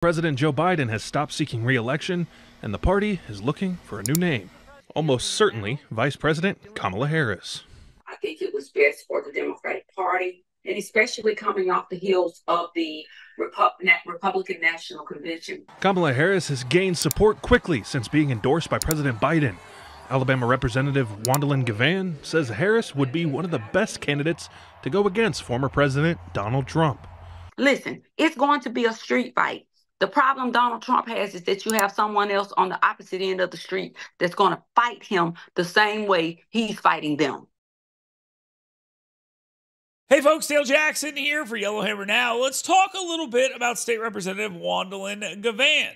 President Joe Biden has stopped seeking re-election, and the party is looking for a new name. Almost certainly Vice President Kamala Harris. I think it was best for the Democratic Party, and especially coming off the heels of the Republican National Convention. Kamala Harris has gained support quickly since being endorsed by President Biden. Alabama Representative Juandalynn Givan says Harris would be one of the best candidates to go against former President Donald Trump. Listen, it's going to be a street fight. The problem Donald Trump has is that you have someone else on the opposite end of the street that's going to fight him the same way he's fighting them. Hey folks, Dale Jackson here for Yellowhammer Now. Let's talk a little bit about State Representative Juandalynn Givan.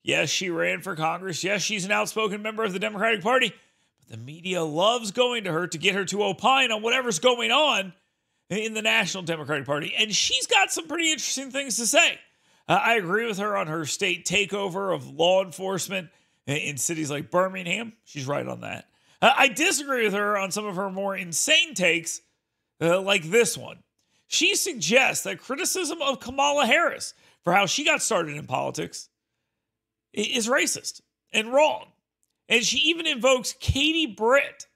Yes, she ran for Congress. Yes, she's an outspoken member of the Democratic Party. But the media loves going to her to get her to opine on whatever's going on in the National Democratic Party. And she's got some pretty interesting things to say. I agree with her on her state takeover of law enforcement in cities like Birmingham. She's right on that. I disagree with her on some of her more insane takes, like this one. She suggests that criticism of Kamala Harris for how she got started in politics is racist and wrong. And she even invokes Katie Britt.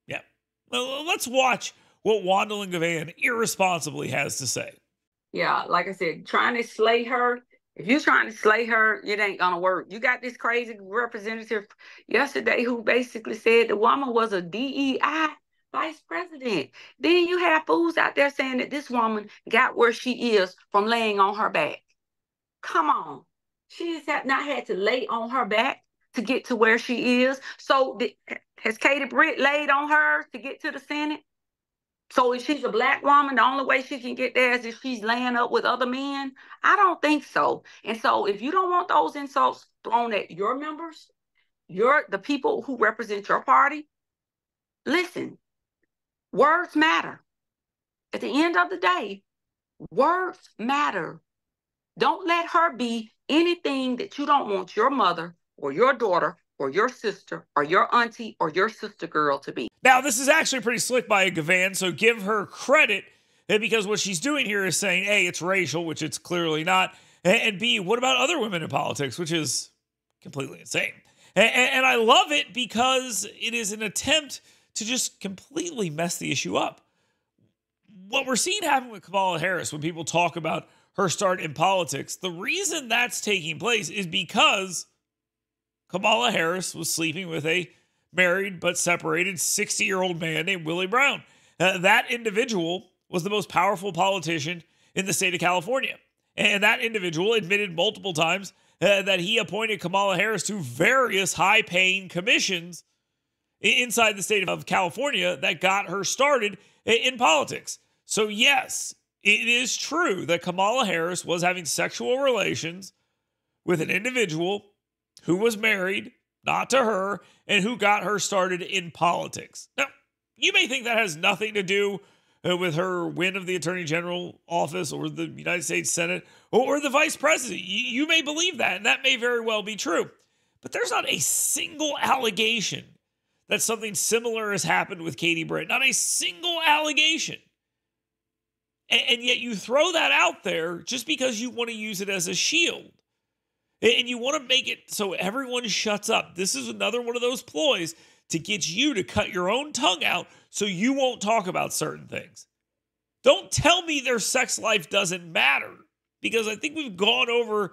Yeah. Well, let's watch what Juandalynn Givan irresponsibly has to say. Yeah, like I said, trying to slay her. If you're trying to slay her, it ain't gonna work. You got this crazy representative yesterday who basically said the woman was a DEI vice president. Then you have fools out there saying that this woman got where she is from laying on her back. Come on. She has not had to lay on her back to get to where she is. So has Katie Britt laid on her to get to the Senate? So if she's a black woman, the only way she can get there is if she's laying up with other men? I don't think so. And so if you don't want those insults thrown at your members, the people who represent your party, listen, words matter. At the end of the day, words matter. Don't let her be anything that you don't want your mother or your daughter or your sister or your auntie or your sister girl to be. Now, this is actually pretty slick by Givan, so give her credit, because what she's doing here is saying, A, it's racial, which it's clearly not, and B, what about other women in politics, which is completely insane. And I love it because it is an attempt to just completely mess the issue up. What we're seeing happen with Kamala Harris when people talk about her start in politics, the reason that's taking place is because Kamala Harris was sleeping with a married but separated 60-year-old man named Willie Brown. That individual was the most powerful politician in the state of California. And that individual admitted multiple times that he appointed Kamala Harris to various high-paying commissions inside the state of California that got her started in politics. So yes, it is true that Kamala Harris was having sexual relations with an individual who was married, not to her, and who got her started in politics. Now, you may think that has nothing to do with her win of the Attorney General office or the United States Senate or the Vice President. You may believe that, and that may very well be true. But there's not a single allegation that something similar has happened with Katie Britt. Not a single allegation. And yet you throw that out there just because you want to use it as a shield. And you want to make it so everyone shuts up. This is another one of those ploys to get you to cut your own tongue out so you won't talk about certain things. Don't tell me their sex life doesn't matter, because I think we've gone over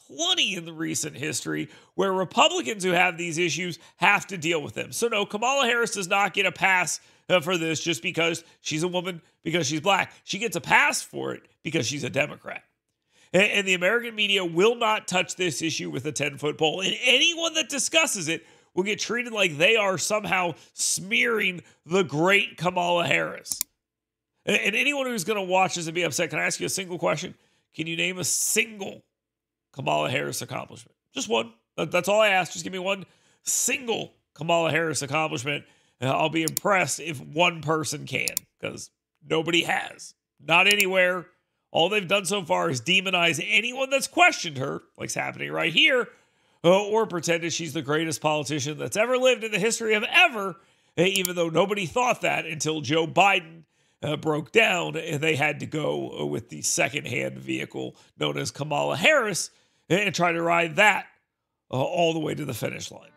plenty in the recent history where Republicans who have these issues have to deal with them. So no, Kamala Harris does not get a pass for this just because she's a woman, because she's black. She gets a pass for it because she's a Democrat. And the American media will not touch this issue with a 10-foot pole. And anyone that discusses it will get treated like they are somehow smearing the great Kamala Harris. And anyone who's going to watch this and be upset, can I ask you a single question? Can you name a single Kamala Harris accomplishment? Just one. That's all I ask. Just give me one single Kamala Harris accomplishment. I'll be impressed if one person can, because nobody has. Not anywhere. All they've done so far is demonize anyone that's questioned her, like's happening right here, or pretended she's the greatest politician that's ever lived in the history of ever, even though nobody thought that until Joe Biden broke down, and they had to go with the second-hand vehicle known as Kamala Harris and try to ride that all the way to the finish line.